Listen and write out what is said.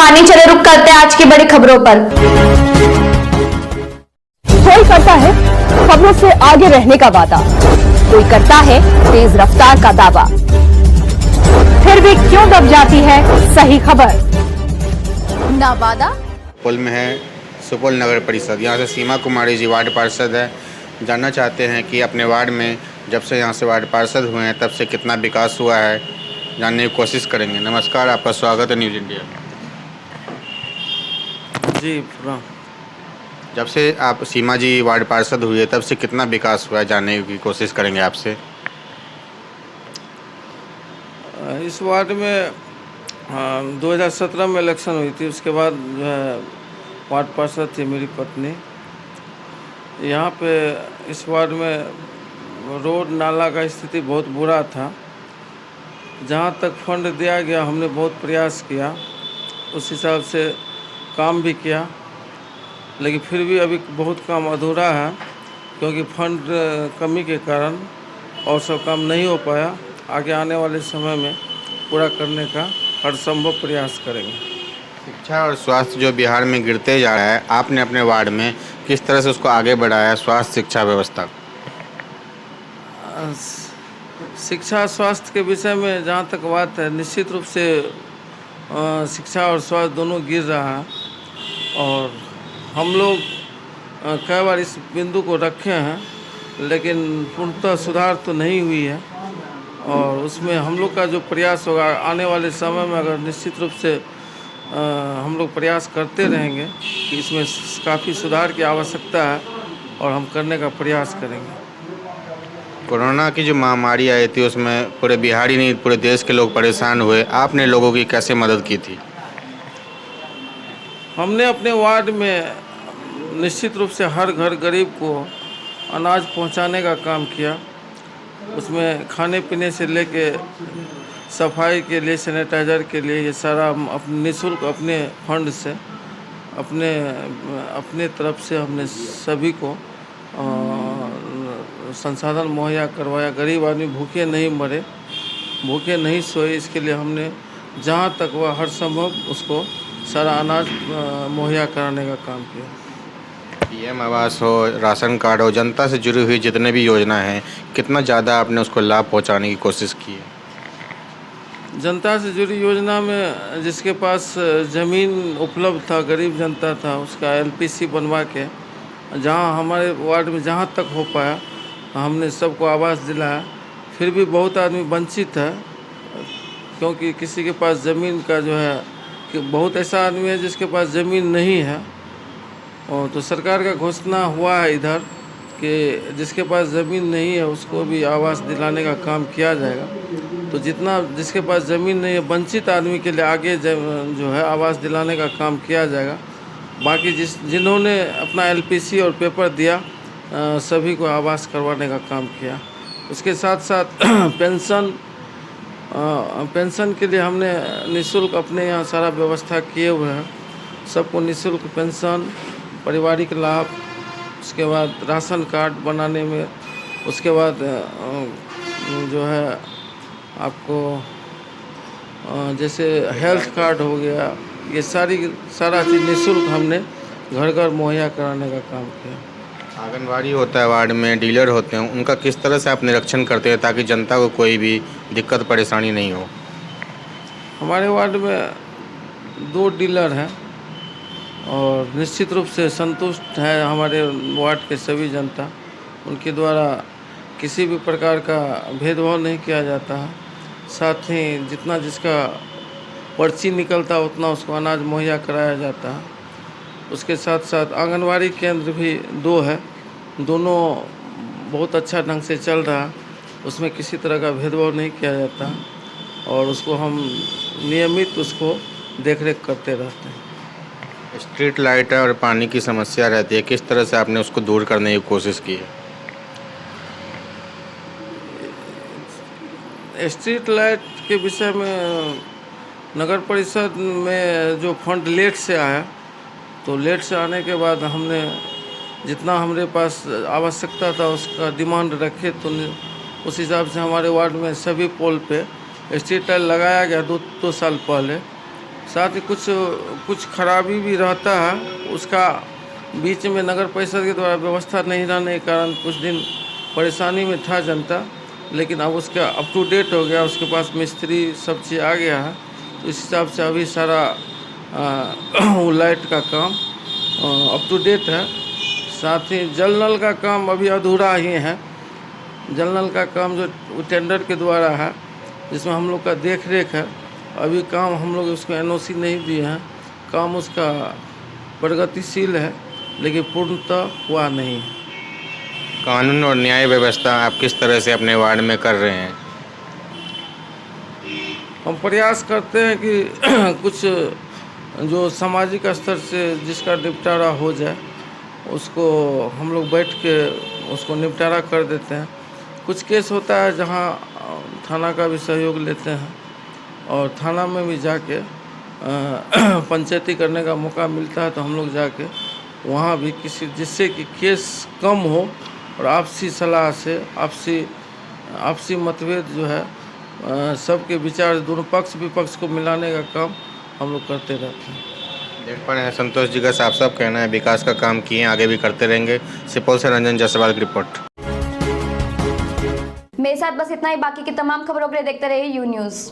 आने चले, रुक करते हैं आज की बड़ी खबरों पर। कोई करता है खबरों से आगे रहने का वादा, कोई करता है तेज रफ्तार का दावा, फिर भी क्यों दब जाती है सही खबर? ना वादा। सुपौल में है सुपौल नगर परिषद, यहाँ से सीमा कुमारी जी वार्ड पार्षद है। जानना चाहते हैं कि अपने वार्ड में जब से यहाँ से वार्ड पार्षद हुए हैं तब से कितना विकास हुआ है, जानने की कोशिश करेंगे। नमस्कार, आपका स्वागत है न्यूज़ इंडिया। जी, जब से आप सीमा जी वार्ड पार्षद हुए तब से कितना विकास हुआ है, जानने की कोशिश करेंगे आपसे। इस वार्ड में 2017 में इलेक्शन हुई थी, उसके बाद जो है वार्ड पार्षद थी मेरी पत्नी। यहाँ पे इस वार्ड में रोड नाला का स्थिति बहुत बुरा था। जहाँ तक फंड दिया गया हमने बहुत प्रयास किया, उस हिसाब से काम भी किया, लेकिन फिर भी अभी बहुत काम अधूरा है क्योंकि फंड कमी के कारण और सब काम नहीं हो पाया। आगे आने वाले समय में पूरा करने का हर संभव प्रयास करेंगे। शिक्षा और स्वास्थ्य जो बिहार में गिरते जा रहा है, आपने अपने वार्ड में किस तरह से उसको आगे बढ़ाया, स्वास्थ्य शिक्षा व्यवस्था? शिक्षा स्वास्थ्य के विषय में जहाँ तक बात है, निश्चित रूप से शिक्षा और स्वास्थ्य दोनों गिर रहा है और हम लोग कई बार इस बिंदु को रखे हैं, लेकिन पूर्णतः सुधार तो नहीं हुई है। और उसमें हम लोग का जो प्रयास होगा आने वाले समय में, अगर निश्चित रूप से हम लोग प्रयास करते रहेंगे कि इसमें काफ़ी सुधार की आवश्यकता है और हम करने का प्रयास करेंगे। कोरोना की जो महामारी आई थी उसमें पूरे बिहार ही नहीं पूरे देश के लोग परेशान हुए, आपने लोगों की कैसे मदद की थी? हमने अपने वार्ड में निश्चित रूप से हर घर गरीब को अनाज पहुंचाने का काम किया। उसमें खाने पीने से लेके सफाई के लिए, सैनिटाइज़र के लिए, ये सारा अपने निःशुल्क अपने फंड से अपने तरफ से हमने सभी को संसाधन मुहैया करवाया। गरीब आदमी भूखे नहीं मरे, भूखे नहीं सोए, इसके लिए हमने जहाँ तक वह हर संभव उसको सारा अनाज मुहैया कराने का काम किया। पीएम आवास हो, राशन कार्ड हो, जनता से जुड़ी हुई जितने भी योजना हैं, कितना ज़्यादा आपने उसको लाभ पहुंचाने की कोशिश की है? जनता से जुड़ी योजना में जिसके पास ज़मीन उपलब्ध था, गरीब जनता था, उसका एलपीसी बनवा के जहाँ हमारे वार्ड में जहाँ तक हो पाया हमने सबको आवास दिलाया। फिर भी बहुत आदमी वंचित है क्योंकि किसी के पास ज़मीन का जो है कि बहुत ऐसा आदमी है जिसके पास ज़मीन नहीं है। और तो सरकार का घोषणा हुआ है इधर कि जिसके पास ज़मीन नहीं है उसको भी आवास दिलाने का काम किया जाएगा। तो जिसके पास ज़मीन नहीं है, वंचित आदमी के लिए आगे जो है आवास दिलाने का काम किया जाएगा। बाकी जिन्होंने अपना एलपीसी और पेपर दिया सभी को आवास करवाने का काम किया। उसके साथ साथ पेंशन के लिए हमने निःशुल्क अपने यहाँ सारा व्यवस्था किए हुए हैं। सबको निःशुल्क पेंशन, पारिवारिक लाभ, उसके बाद राशन कार्ड बनाने में, उसके बाद जो है आपको जैसे हेल्थ कार्ड हो गया, ये सारा चीज़ निःशुल्क हमने घर घर मुहैया कराने का काम किया। आंगनवाड़ी होता है वार्ड में, डीलर होते हैं, उनका किस तरह से आप निरीक्षण करते हैं ताकि जनता को कोई भी दिक्कत परेशानी नहीं हो? हमारे वार्ड में 2 डीलर हैं और निश्चित रूप से संतुष्ट है हमारे वार्ड के सभी जनता। उनके द्वारा किसी भी प्रकार का भेदभाव नहीं किया जाता है। साथ ही जितना जिसका पर्ची निकलता है उतना उसको अनाज मुहैया कराया जाता है। उसके साथ साथ आंगनवाड़ी केंद्र भी 2 है, दोनों बहुत अच्छा ढंग से चल रहा है। उसमें किसी तरह का भेदभाव नहीं किया जाता और उसको हम नियमित उसको देखरेख करते रहते हैं। स्ट्रीट लाइट और पानी की समस्या रहती है, किस तरह से आपने उसको दूर करने की कोशिश की है? स्ट्रीट लाइट के विषय में नगर परिषद में जो फंड लेट से आया, तो लेट से आने के बाद हमने जितना हमारे पास आवश्यकता था उसका डिमांड रखे, तो उस हिसाब से हमारे वार्ड में सभी पोल पे स्ट्रीट लाइट लगाया गया 2 साल पहले। साथ ही कुछ खराबी भी रहता है, उसका बीच में नगर परिषद के द्वारा व्यवस्था नहीं रहने के कारण कुछ दिन परेशानी में था जनता, लेकिन अब उसका अप टू डेट हो गया, उसके पास मिस्त्री सब चीज़ आ गया है। तो इस हिसाब से अभी सारा वो लाइट का काम अप टू डेट है। साथ ही जल नल का काम अभी अधूरा ही है। जल नल का काम जो टेंडर के द्वारा है, जिसमें हम लोग का देख रेख है, अभी काम हम लोग उसको NOC नहीं दिए हैं। काम उसका प्रगतिशील है, लेकिन पूर्णतः हुआ नहीं है। कानून और न्याय व्यवस्था आप किस तरह से अपने वार्ड में कर रहे हैं? हम प्रयास करते हैं कि कुछ जो सामाजिक स्तर से जिसका निपटारा हो जाए, उसको हम लोग बैठ के उसको निपटारा कर देते हैं। कुछ केस होता है जहां थाना का भी सहयोग लेते हैं, और थाना में भी जाके पंचायती करने का मौका मिलता है, तो हम लोग जाके वहाँ भी जिससे कि केस कम हो और आपसी सलाह से आपसी मतभेद जो है सबके विचार दोनों पक्ष विपक्ष को मिलाने का काम हम लोग करते रहते हैं। देख पा रहे हैं संतोष जी का साफ साफ कहना है विकास का काम किए, आगे भी करते रहेंगे। सुपौल से रंजन जायसवाल की रिपोर्ट। मेरे साथ बस इतना ही। बाकी की तमाम खबरों के लिए देखते रहिए यू न्यूज़।